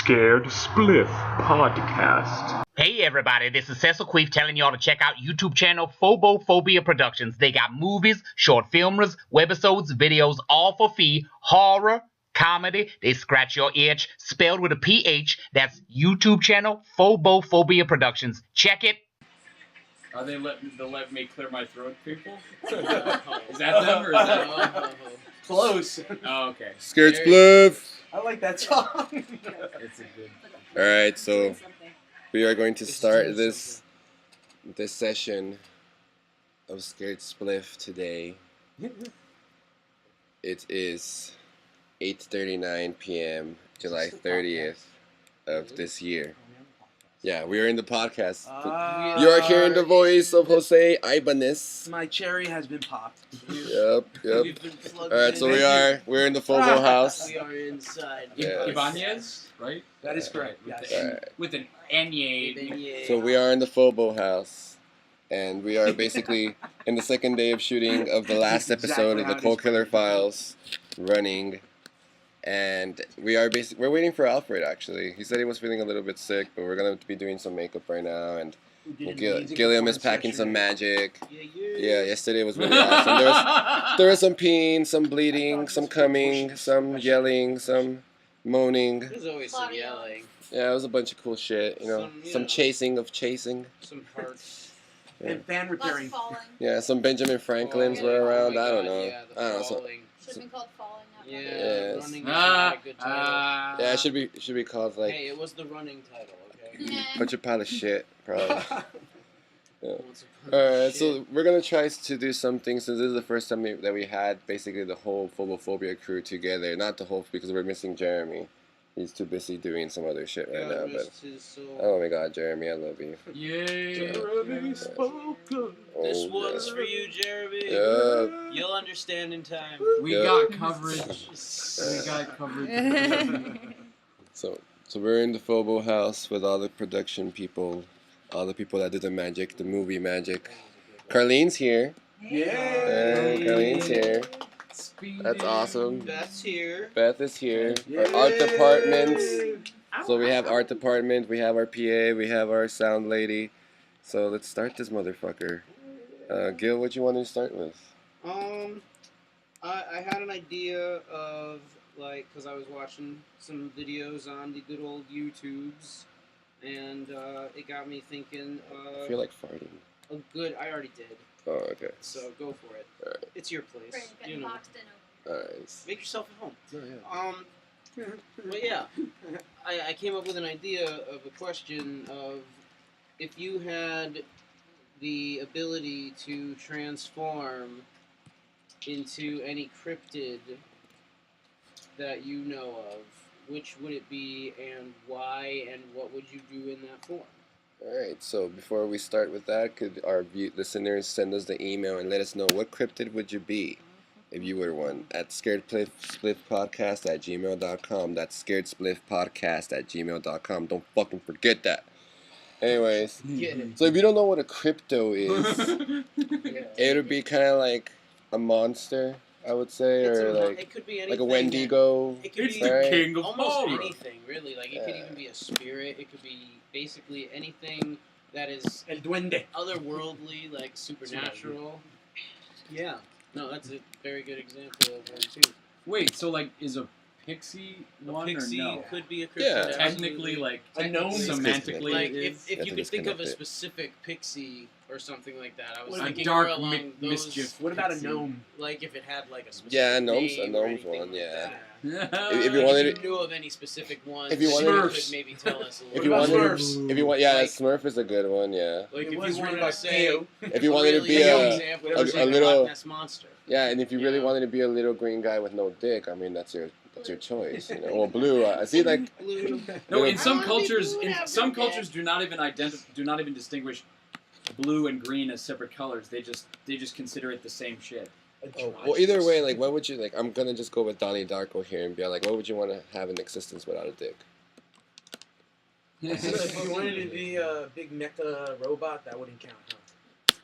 Scared Spliff podcast. Hey everybody, this is Cecil Queef telling y'all to check out YouTube channel Phobophobia Productions. They got movies, short filmers, webisodes, videos, all for fee, horror, comedy, they scratch your itch, spelled with a PH. That's YouTube channel Phobophobia Productions. Check it. Are they let me clear my throat, people? Is that them or is that Close. Oh, okay. Scared Spliff. I like that song. It's a good. Alright, so we are going to start this session of Scared Spliff today. It is 8:39 p.m. July 30th of this year. Yeah, we are in the podcast. You are hearing the voice of Jose Ibanez. My cherry has been popped. Yep. Alright, so we're in the Fobo house. We are inside. Yes. Ibanez, right? That is correct. With, Yes. the, Alright. with an N-Y. So we are in the Fobo house, and we are basically in the second day of shooting of the last episode of the Cold Killer Files running, and we're waiting for Alfred. Actually, he said he was feeling a little bit sick, but we're gonna be doing some makeup right now, and Gilliam is packing some magic. Yeah, yesterday was really awesome. There was some peeing, some bleeding, some coming, some yelling, some moaning. There's always some yelling. Yeah, it was a bunch of cool shit, some chasing of chasing. Some hearts. And fan repairing. Yeah, some Benjamin Franklins were around. I don't know. Yeah, I don't know. falling. Should have been called Falling. Not Yeah, Yes. running is not a good title. Yeah, it should be called like Hey, it was the running title, okay? bunch of pile of shit, probably. Once upon Alright, a so shit. we're gonna try to do something since this is the first time that we had basically the whole Phobophobia crew together. Not the whole because we're missing Jeremy. He's too busy doing some other shit right now. God But rest his soul. oh my God, Jeremy, I love you. Yay! This Oh, one's yeah. for you, Jeremy. Yeah. You'll understand in time. We Yeah. got coverage. We got coverage. So we're in the Phobo house with all the production people, all the people that do the magic, the movie magic. Carlene's here. Yeah. Carlene's here. That's awesome. Beth's here. Beth is here. Our art department. So we have art department, we have our PA, we have our sound lady. So let's start this motherfucker. Gil, what you want to start with? I had an idea of, like, because I was watching some videos on the good old YouTubes, and it got me thinking I feel like farting. I already did, Oh, okay. so go for it. Alright. It's your place. Brain You getting know. boxed in over. Alright. Make yourself at home. Oh, yeah. But yeah, I came up with an idea of a question of if you had the ability to transform into any cryptid that you know of, which would it be and why, and what would you do in that form? Alright, so before we start with that, could our listeners send us the email and let us know what cryptid would you be if you were one at scaredspliffpodcast@gmail.com. That's scaredspliffpodcast@gmail.com. Don't fucking forget that. Anyways, Get it. so if you don't know what a crypto is, it would be kind of like a monster, I would say, It's or it could be anything. like a Wendigo. It could It's be the Right. king of almost horror. anything, really. Like, it could Yeah. even be a spirit. It could be basically anything that is El Duende. otherworldly, like supernatural. Yeah. No, that's a very good example of one, too. Wait, so like, is a pixie one Pixie or no? could be a cryptid. Yeah. Technically, like, A gnome? semantically, Like, it is. if I you think could it's think of a connected. specific pixie or something like that, I was A thinking dark more along those, mischief. What about a Pixie. gnome? like if it had like a specific Yeah, a name gnome's or anything one, like yeah. that. If you Like, wanted if to- you knew of any specific ones, If you that wanted you to- could maybe tell us a little If you What bit. about wanted, Smurfs? if you want, yeah, Like- Smurf is a good one, yeah. Like It if was you written wanted by to say, Theo. If you wanted to really be good a example, a it was like little- Loch Ness monster. Yeah, and if you really Yeah. wanted to be a little green guy with no dick, I mean that's your choice, Or blue. I see, like Blue. No, in I some wanna be cultures, blue in now, some Brooke. cultures do not even distinguish blue and green as separate colors. They just consider it the same shit. well, either way, like, what would you like? I'm gonna just go with Donnie Darko here and be like, what would you want to have in existence without a dick? So if you wanted to be a big mecha robot, that wouldn't count, huh?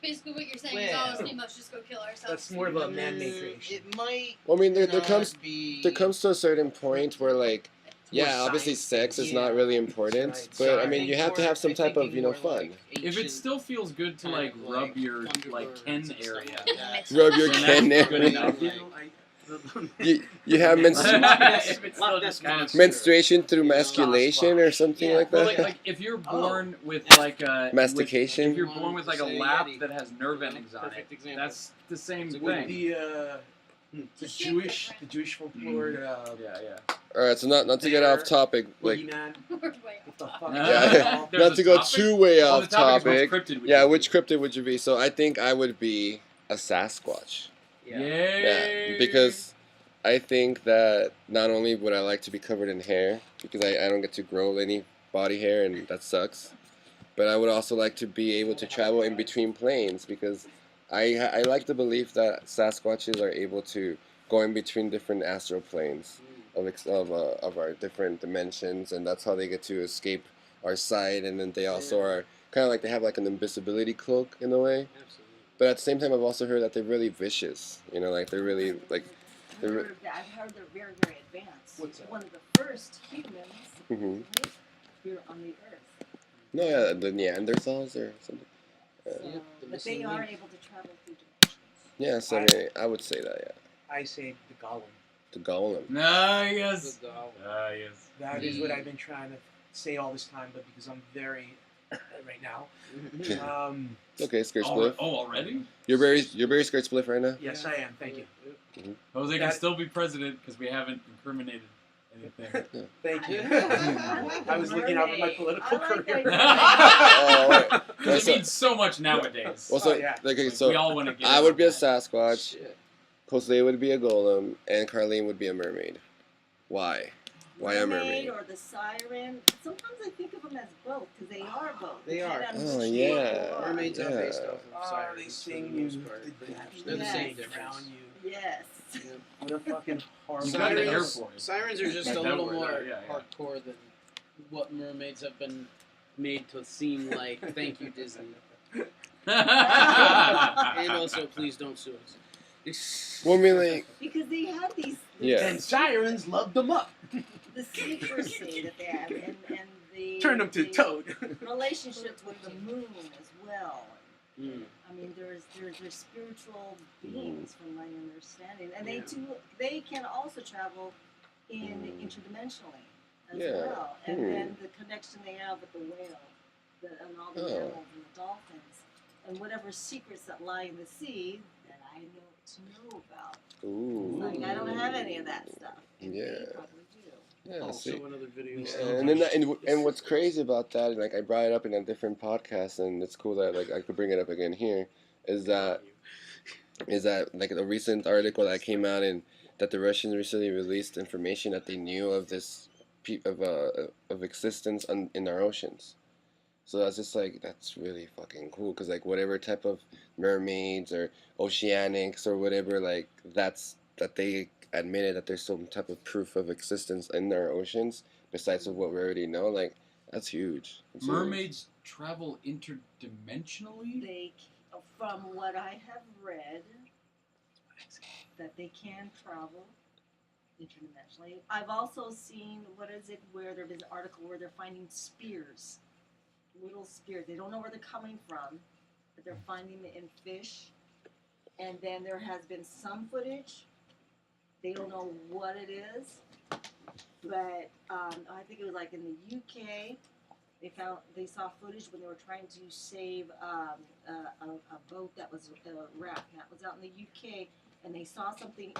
Basically, what you're saying is all us must just go kill ourselves. That's more of a man-made creation. It might Well, I mean, there not comes be... to a certain point where like Yeah, obviously sex is not really important, Right. but I I mean, think you have to more- have some I'm type of, thinking you know, more fun. like If it ancient still feels good to kind like of, rub your Thunderbirds like and Ken stuff area, like that. Rub your then Ken that's good area. enough. You know, You have If it's still Loch just Ness kind of Monster. menstruation through You know, masculation or something Yeah. like well, that. like if you're born with like a Mastication? if you're born with like a Say lap Yeti. that has nerve You know, endings on it, perfect example. that's the same It's a with thing. the shape Jewish different. folklore, Yeah. All right, so not to get off topic, like boogeyman. Way What the fuck? yeah, There's not a to go topic? too way Oh, off the topic topic. is which cryptid would Yeah, you which be? cryptid would you be? So I think I would be a Sasquatch. Yay! Yeah, because I think that not only would I like to be covered in hair, because I don't get to grow any body hair and that sucks, but I would also like to be able to travel in between planes because I like the belief that Sasquatches are able to go in between different astral planes of our different dimensions, and that's how they get to escape our sight, and then they also are kind of like they have like an invisibility cloak in a way. Absolutely. But at the same time, I've also heard that they're really vicious. You know, like they're really like. I've heard they're very, very advanced. What's that? One of the first humans Mhm. here on the earth. No, yeah, the Neanderthals or something. So, Yeah, the but missing they are link. able to travel through dimensions. Yeah, so I mean, I would say that. Yeah, I say the golem. the golem. Yes. The doll. Yes. That is what I've been trying to say all this time, but because I'm very right now. Okay, skirt Oh, spliff. already? You're very skirt spliff right now. Yes, I am. Thank you. Jose can That- still be president because we haven't incriminated anything. Thank you. I I was looking out for my political I like career. Oh, wait. Because it means so much nowadays. Also, Oh, yeah. like, okay, Like, so we all want to get. I would be a on that. Sasquatch. Shit. Jose would be a golem, and Carlene would be a mermaid. Why? Why a mermaid? Or the siren. Sometimes I think of them as both because they are both. They are. Depending on Oh, which yeah. one you are. Mermaids are based Yeah. off of Oh, sirens they for sing the you. most part. They're They're the Yes. same They difference. drown you. Yes. What a fucking horrible. You got the hair Sirens, for it. sirens are just Like a that little word, more yeah. hardcore than what mermaids have been made to seem like. Thank you, Disney. And also, please don't sue us. Well, I mean, like, Because they have these. Yeah. And sirens loved them up. The secrecy that they have, and the Turn them to the toad. relationships with the moon as well. Mm. I mean, there's spiritual beings from my understanding, and Yeah. they can also travel in interdimensionally as Yeah. well. And Hmm. then the connection they have with the whale, and all the Oh. animals and the dolphins, and whatever secrets that lie in the sea that I know to know about. ooh. Like I don't have any of that stuff. And Yeah. they probably do. Yeah, Also, see. another video. And then and what's crazy about that, like I brought it up in a different podcast, and it's cool that like I could bring it up again here, is that like a recent article that came out in that the Russians recently released information that they knew of this of existence in our oceans. So that's just like that's really fucking cool because like whatever type of mermaids or oceanics or whatever like that they admitted that there's some type of proof of existence in our oceans besides of what we already know. Like that's huge. It's huge. Mermaids travel interdimensionally. They, from what I have read, that they can travel interdimensionally. I've also seen where there's an article where they're finding spears, little spears. They don't know where they're coming from, but they're finding it in fish. And then there has been some footage. They don't know what it is, but I think it was like in the UK. They saw footage when they were trying to save a boat that was a raft that was out in the UK, and they saw something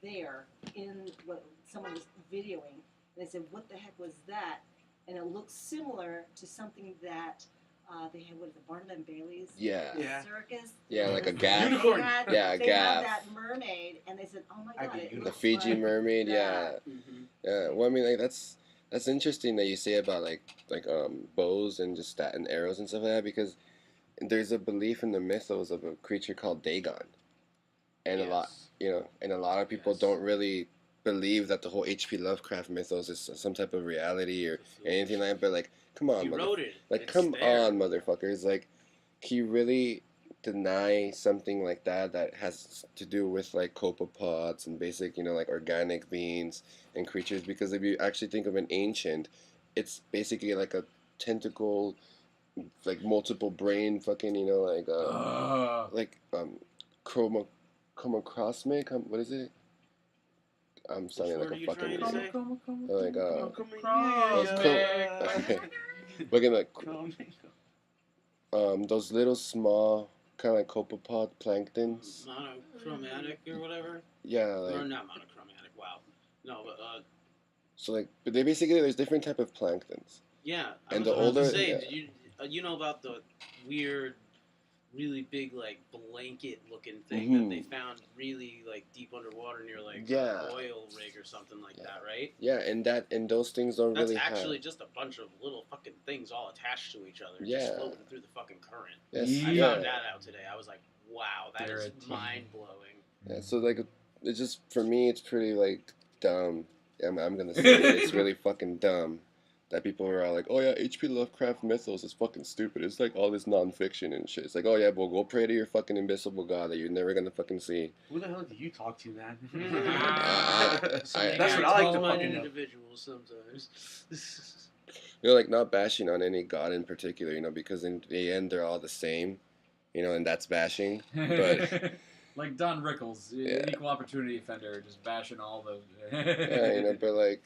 there in what someone was videoing. And they said, "What the heck was that?" And it looks similar to something that they had. What is it, Barnum and Bailey's Yeah. Yeah. circus? Yeah, like a They gaff. Unicorn. had- Yeah, a they gaff. had that mermaid, and they said, "Oh my I'd god, be it unicorn. The looks Fiji like mermaid. Yeah. that." Mm-hmm. Yeah. Well, I mean, like that's interesting that you say about like bows and just that and arrows and stuff like that because there's a belief in the mythos of a creature called Dagon, and a lot of people don't really believe that the whole H.P. Lovecraft mythos is some type of reality or anything like that. But like, come on, You wrote it. like It's come there. on, motherfuckers! Like, he really deny something like that has to do with like copepods and basic, like organic beings and creatures. Because if you actually think of an ancient, it's basically like a tentacle, like multiple brain, fucking, chromocosmic. What is it? I'm sounding like a fucking idiot. Like looking like those little small kind of like copepod planktons. Monochromatic or whatever. Yeah, or not monochromatic. Wow. No, but So like, but they basically there's different type of planktons. yeah. And the older, did you know about the weird, really big like blanket looking thing that they found really like deep underwater near like an oil rig or something like that, right? Yeah, and those things don't That's really actually have. just a bunch of little fucking things all attached to each other, Yeah. just floating through the fucking current. Yes, I found that out today. I was like, wow, that is mind blowing. Yeah, so like, it's just for me, it's pretty like dumb. I'm gonna say it's really fucking dumb that people are all like, oh yeah, H.P. Lovecraft mythos is fucking stupid. It's like all this nonfiction and shit. It's like, oh yeah, well go pray to your fucking invisible god that you're never gonna fucking see. Who the hell do you talk to, man? That's what I like to fucking know. Individuals sometimes. Like not bashing on any god in particular, because in the end they're all the same, and that's bashing. But like Don Rickles, equal opportunity offender, just bashing all the. Yeah, but like,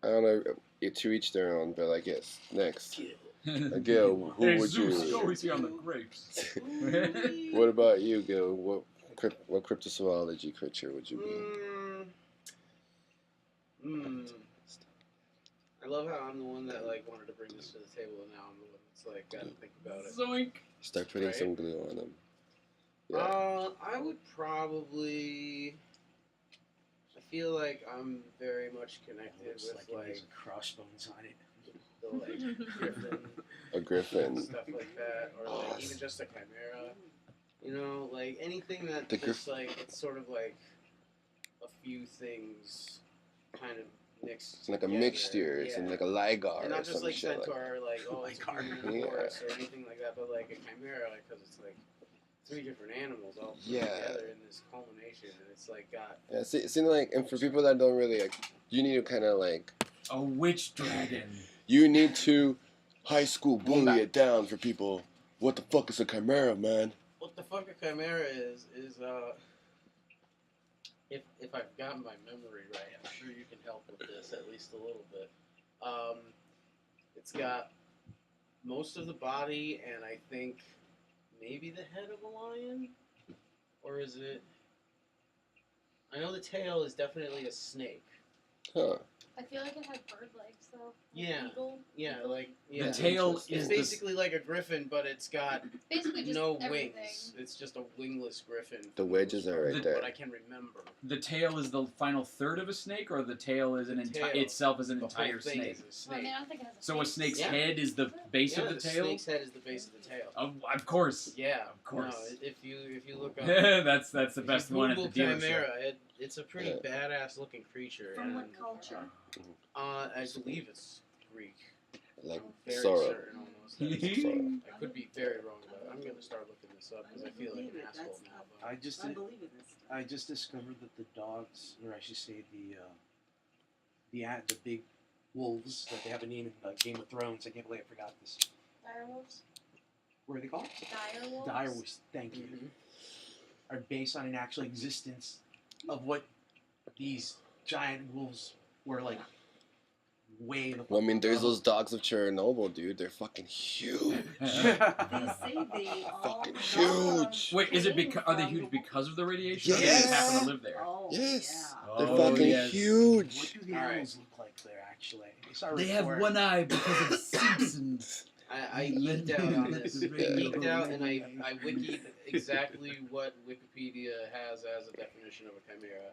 I don't know, to each their own. But like, yes, next. Gil, who would Zeus, go easy on the grapes. What about you, Gil? What cryptozoology creature would you be? I love how I'm the one that like wanted to bring this to the table, and now I'm the one that's like got to think about it. Zoink. Start putting some glue on them. Yeah. I would probably. I feel like I'm very much connected with like crossbones on it. The like griffin. A griffin. Stuff like that, or like even just a chimera. Like anything that just like it's sort of like a few things kind of mixed. It's like together. a mixture. It's like a ligar and not or just some like shit. centaur, like it's a horse or anything like that, but like a chimera, because it's like 3 different animals all put together in this culmination, and it's like got. Yeah, it seems like, and for people that don't really like, you need to kind of like. A witch dragon. You need to high school bully it down for people. What the fuck is a chimera, man? What the fuck a chimera is if I've gotten my memory right, I'm sure you can help with this at least a little bit. It's got most of the body, and I think maybe the head of a lion, or is it? I know the tail is definitely a snake. Huh. I feel like it has bird legs though. Yeah. Eagle. The tail is is basically like a griffin, but it's got basically just no everything. wings. It's just a wingless griffin. The wedges are right there. What I can remember. The tail is the final third of a snake, or the tail is itself is an entire snake. Well, I mean, I don't think it has a So a face. snake's head is the base of the tail. Snake's head is the base of the tail. Of course. Yeah, of course. No, if you look up, that's the best one at the dealership. Chimera, it's a pretty badass looking creature. From what culture? I believe it's Greek. Like very Sora. certain almost. I could be very wrong about it. I'm gonna start looking this up because I feel like an asshole now. But I just discovered that the dogs, or I should say the big wolves that they have a name in Game of Thrones. I can't believe I forgot this. Direwolves. What are they called? Direwolves. Direwolves. Thank you. Are based on an actual existence of what these giant wolves were like. Well, I mean, there's those dogs of Chernobyl, dude. They're fucking huge. They say they all fucking huge. Wait, is it are they huge because of the radiation? Or they Yes. just happen to live there? Oh, Yes. yeah. They're Oh, fucking yes. huge. What do the animals look like there, actually? They have one eye because of Simpsons. I geeked out on this. I geeked out and I wikied exactly what Wikipedia has as a definition of a chimera,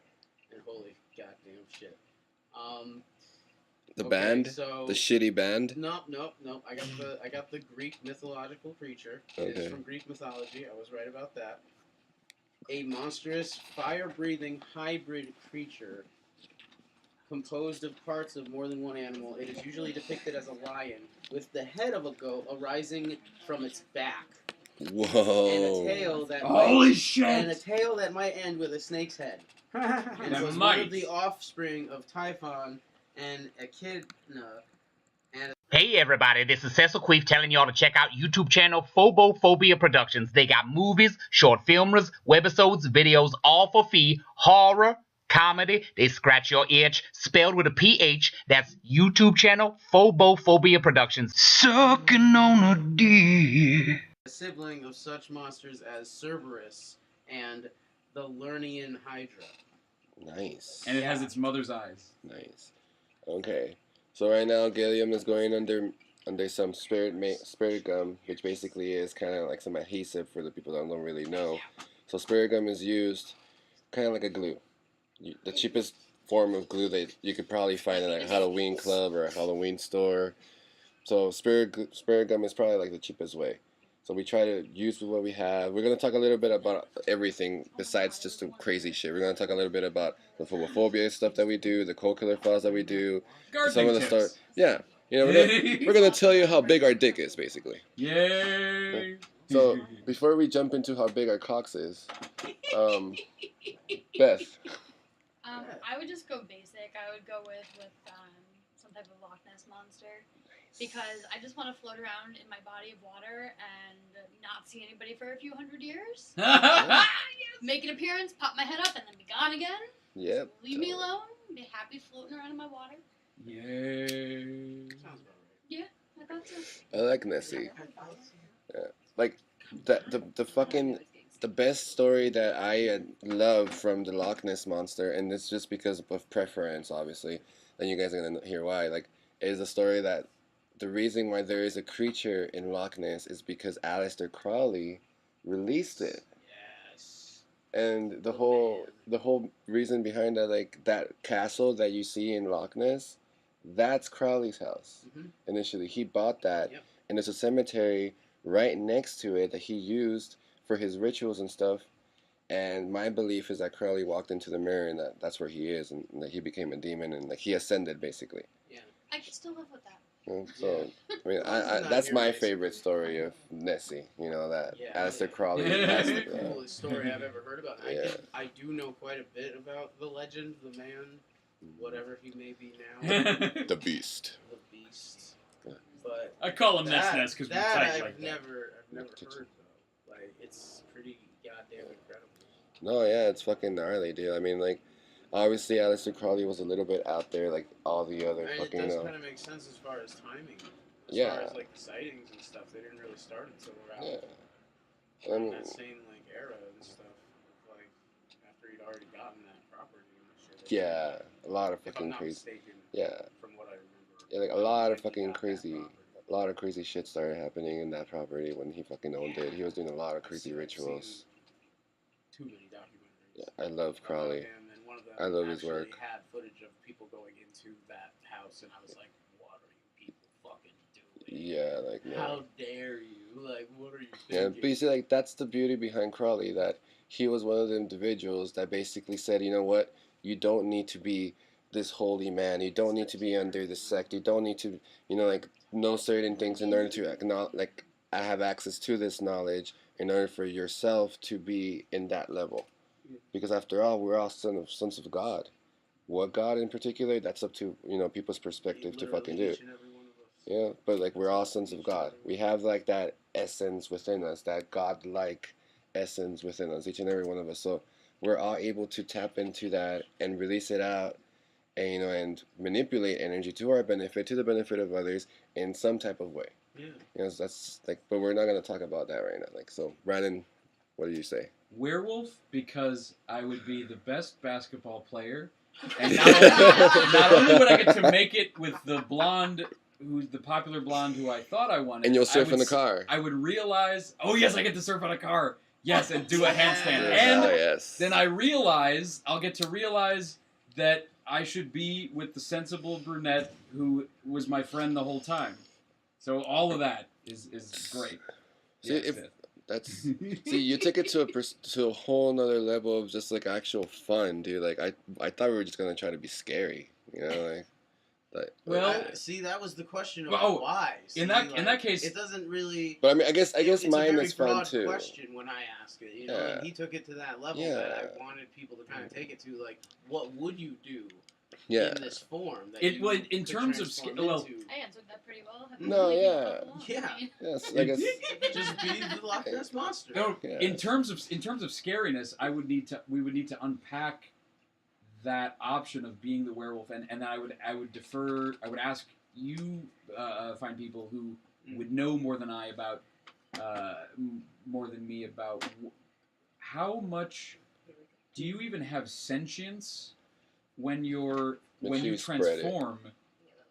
and holy goddamn shit. The band? So, the shitty band? Nope. I got the Greek mythological creature. It Okay. is from Greek mythology. I was right about that. A monstrous, fire-breathing hybrid creature composed of parts of more than one animal. It is usually depicted as a lion with the head of a goat arising from its back. Whoa. and a tail that Holy shit! and a tail that might end with a snake's head. And That was one might. of the offspring of Typhon and Echidna. Hey everybody, this is Cecil Queef telling y'all to check out YouTube channel Phobophobia Productions. They got movies, short filmers, webisodes, videos, all for fee, horror, comedy, they scratch your itch, spelled with a PH. That's YouTube channel Phobophobia Productions. Sucking on a dick. A sibling of such monsters as Cerberus and the Lernian Hydra. Nice. And it has its mother's eyes. Nice. Okay. So right now, Gilliam is going under some spirit gum, which basically is kind of like some adhesive for the people that don't really know. So spirit gum is used kind of like a glue. The cheapest form of glue that you could probably find in a Halloween club or a Halloween store. So spirit gum is probably like the cheapest way. So we try to use what we have. We're going to talk a little bit about everything besides just the crazy shit. We're going to talk a little bit about the phobophobia stuff that we do, the cold killer files that we do. Some of the stuff. Yeah. You know, we're going to tell you how big our dick is, basically. Yay! So before we jump into how big our cocks is, Beth. I would just go basic. I would go with some type of Loch Ness monster. Because I just want to float around in my body of water and not see anybody for a few hundred years. Make an appearance, pop my head up, and then be gone again. Yep. Leave me alone. Be happy floating around in my water. Yay! Sounds about right. Yeah, I thought so. I like Nessie. Yeah. Like the best story that I love from the Loch Ness monster, and it's just because of preference, obviously. And you guys are gonna hear why. Like, is a story that. The reason why there is a creature in Loch Ness is because Aleister Crowley released it. Yes. And the whole reason behind that, like that castle that you see in Loch Ness, that's Crowley's house. Mm-hmm. Initially, he bought that, Yep. and there's a cemetery right next to it that he used for his rituals and stuff. And my belief is that Crowley walked into the mirror and that's where he is, and that he became a demon and like he ascended basically. Yeah. I can still live with that. So, I mean, I that's my favorite story of Nessie. You know, that Aleister Crowley. That's the coolest story I've ever heard about. Yeah. I do know quite a bit about the legend, the man, whatever he may be now. The Beast. The Beast. But I call him Ness because we're that tight I've like that. never heard though. Like, it's pretty goddamn incredible. No, yeah, it's fucking gnarly, dude. I mean, like, obviously Aleister Crowley was a little bit out there, like all the other And fucking. it does kind of make sense as far as timing. As Yeah. far as like the sightings and stuff, they didn't really start until around Yeah. that same like era and stuff. Like after he'd already gotten that property and shit. Yeah, a lot of If I'm fucking not crazy. mistaken, Yeah. From what I remember. Yeah, like a lot of he fucking got that crazy. property. A lot of crazy shit started happening in that property when he fucking owned it. He was doing a lot of crazy I've rituals. seen too many documentaries. Yeah, I love Crowley. About him, and one of them I love his actually work. had footage of people going into that house, and I was like, "What are you people fucking doing? Yeah, like no. How dare you? Like, what are you Yeah, thinking?" but you see, like that's the beauty behind Crowley, that he was one of the individuals that basically said, you know what, you don't need to be this holy man. You don't need to be under the sect. You don't need to, you know, like know certain things in order to acknowledge, like I have access to this knowledge in order for yourself to be in that level. Because after all, we're all sons of God. What God in particular, that's up to, you know, people's perspective to fucking do. Each and every one of us. Yeah, but like we're all sons of God. We have like that essence within us, that God-like essence within us, each and every one of us. So we're all able to tap into that and release it out, and you know, and manipulate energy to our benefit, to the benefit of others, in some type of way. Yeah. You know, that's like, but we're not gonna talk about that right now. Like, so Brandon, what do you say? Werewolf, because I would be the best basketball player, and not only would I get to make it with the blonde, who's the popular blonde who I thought I wanted, And you'll surf in the car. I would realize, oh yes, I get to surf on a car, yes, and do a handstand, Yes, and yes. then I'll get to realize that I should be with the sensible brunette who was my friend the whole time. So all of that is great. See, Yes, if Seth. that's see, you took it to a whole nother level of just like actual fun, dude. Like I thought we were just gonna try to be scary, you know, like Like, Well, see, that was the question of Well, why. See, in that case, it doesn't really. but I mean, I guess it's mine a very is fun broad too. question when I ask it, Yeah. and he took it to that level that I wanted people to kind of take it to, like, what would you do Yeah. in this form? That It you would in could terms of transform well, into? I answered that pretty well. No, yeah. Yeah. Yes, I guess. Just be the Loch Ness monster. no, Yeah. in terms of scariness, we would need to unpack that option of being the werewolf, and I would ask you find people who would know more than I about more than me about how much do you even have sentience when you transform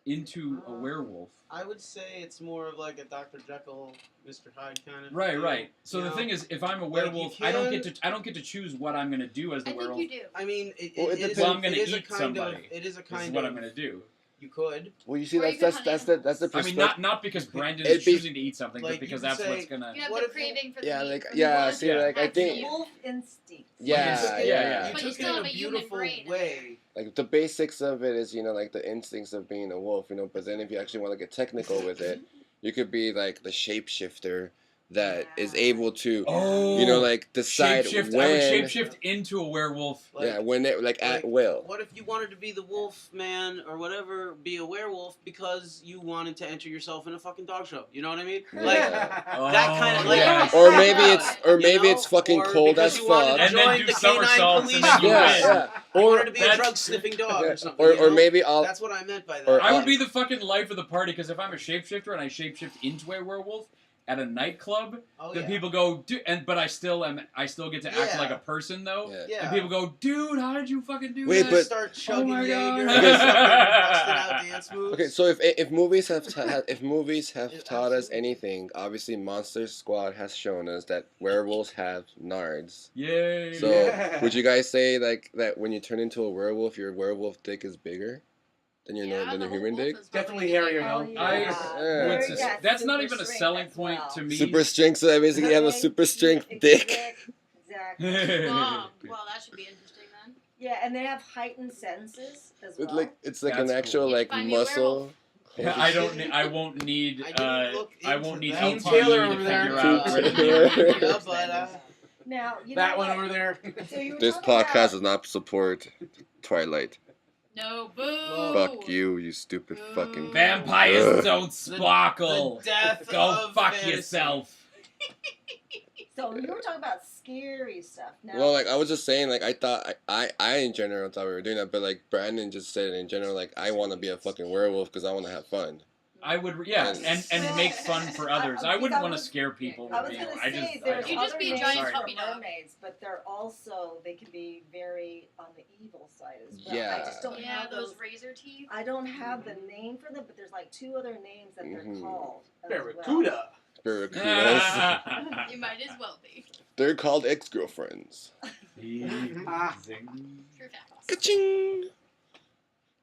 into a werewolf? I would say it's more of like a Dr. Jekyll, Mr. Hyde kind of. Right, deal, right. So you the know? thing is, if I'm a Like, werewolf, you I don't can- get to choose what I'm gonna do as the I think werewolf. you do. I mean, Well, it it is depends. Well, I'm gonna it is a eat kind somebody. Of, it is a This kind is of. what I'm gonna do. You could. Well, you see, Or you that's can that's hunt the I perspective. mean, not because Brandon It'd is be- choosing to eat something, like, but because you could that's say- what's gonna. You have What the if you- craving for the Yeah, meat like from yeah. the See, Yeah. like I That's think wolf instinct. yeah, Yeah, yeah. You But you took still it in have a a human beautiful brain. way. Like the basics of it is, like the instincts of being a wolf, but then if you actually want to get technical with it, you could be like the shapeshifter that is able to, Oh, like decide shapeshift. when. I would shapeshift into a werewolf. Like, yeah, when it at will. What if you wanted to be the wolf man or whatever, be a werewolf because you wanted to enter yourself in a fucking dog show? You know what I mean? Yeah. Like that kind of like. yes. Or maybe You it's know? fucking Or cold because as you wanted fuck. to And then join do the canine somersaults police and then you force. Yeah, yeah. You Or wanted to be a that's- drug sniffing dog yeah. or something. or you know? maybe I'll. That's what I meant by that. Or- I would be the fucking life of the party because if I'm a shapeshifter and I shapeshift into a werewolf at a nightclub, Oh, then yeah. people go, dude, but I still get to act Yeah. like a person though. Yeah. Yeah. And people go, dude, how did you fucking do Wait, that? but- Start chugging my Jaeger, God. and busted out dance moves. Okay, so if movies have Yeah, taught us absolutely. anything, obviously Monster Squad has shown us that werewolves have nards. Yay. So Yeah. would you guys say like that when you turn into a werewolf, your werewolf dick is bigger than your Yeah, than the your whole human wolf dick? is probably Definitely bigger. hairier, Oh, though. yeah. Yeah. What's Very- this- yeah, that's not super even a strength selling as point well. to me. Super strength, so I basically have a super strength Big dick. Exactly. Well, that should be interesting then. Yeah, and they have heightened senses as well. It's like That's an actual cool. like Find me a muscle. I won't need I didn't look I into won't need that. LTE Taylor to over there. figure out where the Yeah, Yeah, but Now, you That know one what? over there. So you were This talking podcast about- does not support Twilight. No, boo. Fuck you stupid Boo. fucking. Vampires Ugh. don't sparkle. the death Go of fuck fantasy. yourself. So you were talking about scary stuff. Now, Well, like I was just saying, like I thought I in general thought we were doing that, but like Brandon just said in general, like I want to be a fucking werewolf because I want to have fun. I would, yeah, and make fun for others. I wouldn't want to scare people. I with was being- gonna I say just, there's I You don't. just other be a names giant for puppy dog. mermaids, but they're also they can be very on the evil side as well. Yeah. I just don't Yeah, have those razor teeth. I don't have the name for them, but there's like two other names that they're Mhm. called. as Barracuda. Barracudas. You might as well be. They're called ex-girlfriends. Zing. True facts. Ka-ching!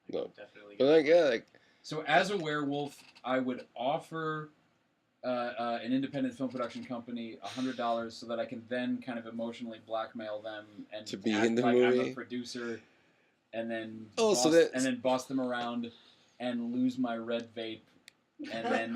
No, Definitely. but like yeah, like So as a werewolf, I would offer an independent film production company $100 so that I can then kind of emotionally blackmail them and To be act in the like I'm movie? a producer, and then Oh, so that- and then boss them around and lose my red vape. And then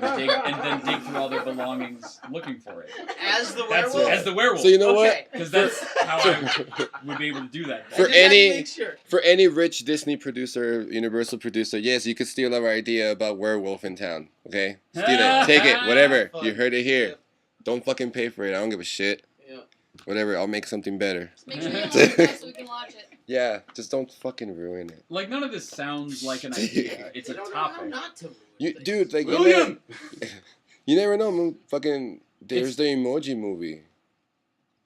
dig through all their belongings looking for it. As the That's werewolf. as the werewolf. so you know Okay. Because that's how I would be able to do that. For I just had to any- make sure. for any rich Disney producer, Universal producer, yes, you could steal our idea about werewolf in town. Okay, steal it, take it, whatever. You heard it here. Yep. Don't fucking pay for it. I don't give a shit. Yeah. Whatever, I'll make something better. Just make sure you have it so we can watch it. Yeah, just don't fucking ruin it. Like none of this sounds like an idea. It's a You don't know how topic. not to ruin You, things. dude, like William! you never know. Fucking, there's It's- the Emoji Movie.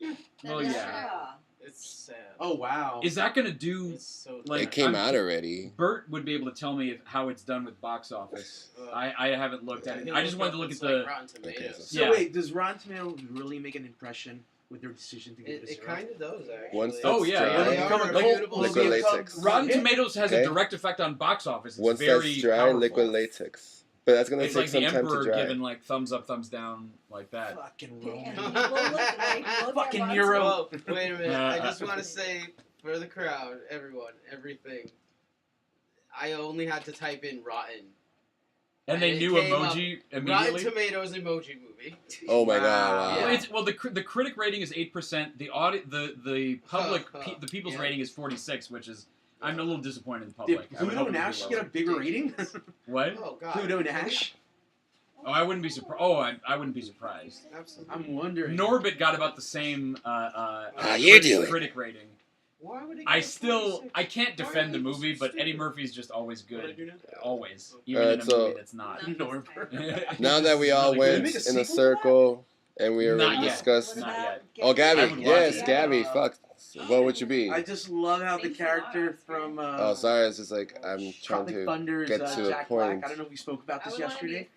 Oh That is yeah. It's sad. Oh wow. Is that gonna do? It's so Like, It came I'm- out already. Bert would be able to tell me how it's done with box office. I haven't looked at it. I just wanted to look at It's the. like Rotten Tomatoes. So Yeah. wait, does Rotten Tomatoes really make an impression with their decision to get this It around? kind of does actually. Once Oh, that's yeah, dry, yeah. They are Like, reputable. liquid They come- latex. Rotten Tomatoes has Okay. a direct effect on box office. It's Once very that's dry, powerful. liquid latex. But that's gonna It's take like some the time to emperor dry. giving like thumbs up, thumbs down, like that. Fucking And Rome. people look at Fucking Rotten Nero. Whoa, wait a minute. I just want to say for the crowd, everyone, everything. I only had to type in rotten. And they it knew came emoji up, immediately. Rotten Tomatoes emoji movie. Oh my god! Wow. Well, the critic rating is 8%. The public the people's rating is 46, which is I'm a little disappointed in the public. Did Pluto Nash get a bigger rating? What? Oh god. Pluto Nash. Oh, I wouldn't be surprised. Oh, I wouldn't be surprised. Absolutely. I'm wondering. Norbit got about the same critic rating. Why would I can't defend the movie, but Eddie Murphy's just always good. Always. Even in a movie that's not. Now that we all went in a circle and we already discussed. Not yet. Oh, Gabby. Yes, Gabby. Fuck. What would you be? I just love how the character from. Oh, sorry. It's just like I'm trying to Thunder's, get to a Jack point. Black. I don't know if we spoke about this yesterday.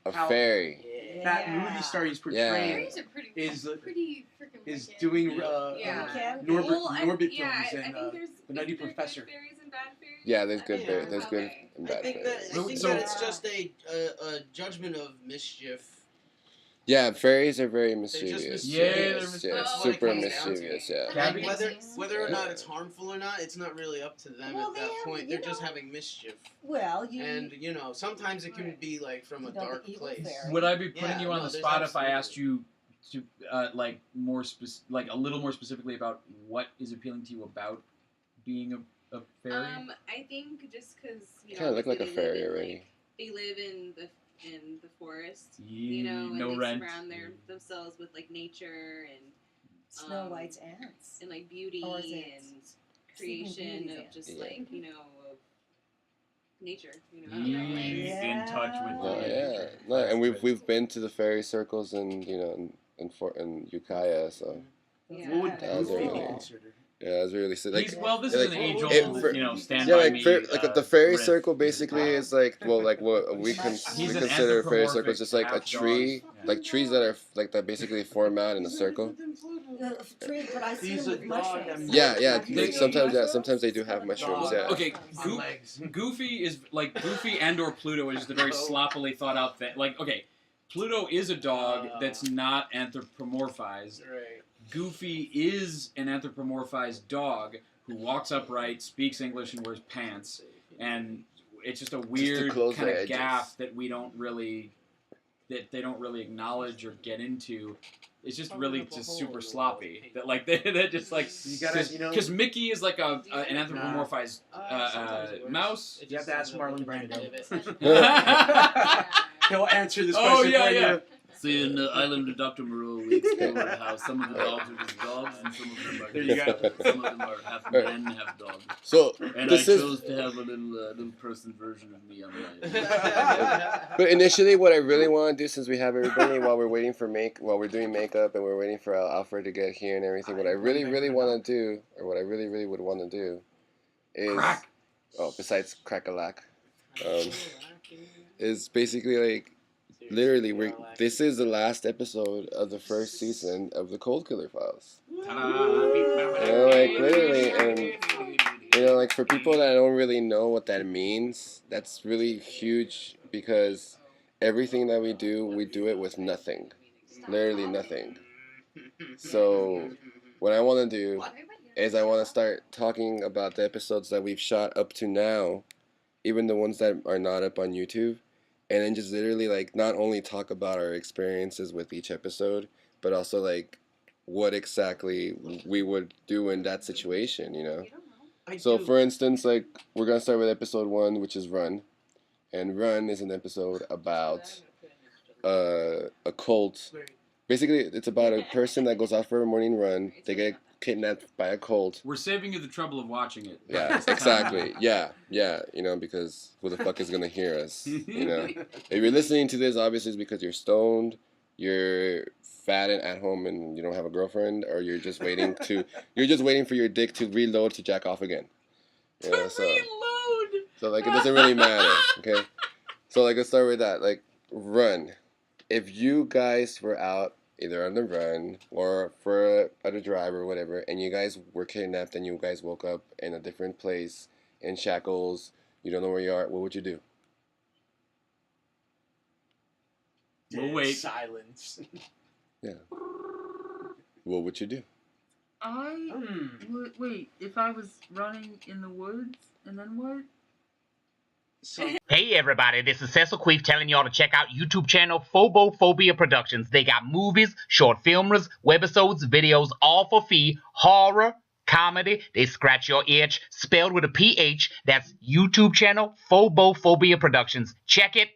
A fairy. That movie star he's portraying is doing Norbit films and The Nutty Professor. Yeah, there's good fairies. There's good and bad I think fairies. that it's just a judgment of mischief. Yeah, fairies are very mischievous. Mischievous. Yeah, super mischievous. Yeah. Like whether or not it's harmful or not, it's not really up to them at that point. They're just having mischief. Well, and sometimes it can be like from a dark place. Would I be putting you on the spot if I asked you to a little more specifically about what is appealing to you about being a fairy? I think just because kind of look like a fairy already. They live in the forest, no and they rent. surround themselves with like nature and Snow White's ants and like beauty and creation of just of nature. In touch with. Oh yeah, no, and we've been to the fairy circles and in Ukiah, so that was really. Yeah, it was really sick. Like, this is an age-old, stand yeah, by like, me. The fairy circle basically is like, what we consider a fairy circle is just like a tree, like trees that are that basically form out in a circle. But I see them with mushrooms. Sometimes they do have mushrooms. Yeah. Okay, Goofy is Goofy and/or Pluto is just a very sloppily thought out thing. Like, okay, Pluto is a dog that's not anthropomorphized. Right. Goofy is an anthropomorphized dog who walks upright, speaks English, and wears pants. And it's just a weird kind of gaff that they don't really acknowledge or get into. It's just really just super sloppy. That they're just because Mickey is like an anthropomorphized mouse. You have to ask Marlon Brando. He'll answer this question for you. See, in the island of Dr. Moreau, we explored how some of the dogs are just dogs, and some of them are some of them are half men, half dogs. So and I chose to have a little person version of me on my. But initially, what I really want to do, since we have everybody while we're waiting for while we're doing makeup and we're waiting for Alfred to get here and everything, what I really want to do, or what I really would want to do, is besides crack-a-lack, is basically like. Literally, this is the last episode of the first season of the Cold Killer Files. Literally, and for people that don't really know what that means, that's really huge because everything that we do it with nothing, literally nothing. So, what I want to do is I want to start talking about the episodes that we've shot up to now, even the ones that are not up on YouTube. And then just literally, not only talk about our experiences with each episode, but also, what exactly we would do in that situation, So, for instance, we're going to start with episode 1, which is Run. And Run is an episode about a cult. Basically, it's about a person that goes out for a morning run. They get kidnapped by a cult. We're saving you the trouble of watching it. Yeah, exactly. Yeah, because who the fuck is gonna hear us? If you're listening to this, obviously it's because you're stoned, you're fat and at home, and you don't have a girlfriend, or you're just waiting for your dick to reload to jack off again. Reload. So it doesn't really matter. Okay. So let's start with that. Run. If you guys were out either on the run or for a drive or whatever, and you guys were kidnapped and you guys woke up in a different place in shackles, you don't know where you are, what would you do? We'll wait. Silence. Yeah. What would you do? Wait, if I was running in the woods, and then what? Hey everybody, this is Cecil Queef telling y'all to check out YouTube channel Phobophobia Productions. They got movies, short filmers, webisodes, videos, all for fee, horror, comedy, they scratch your itch, spelled with a PH. That's YouTube channel Phobophobia Productions. Check it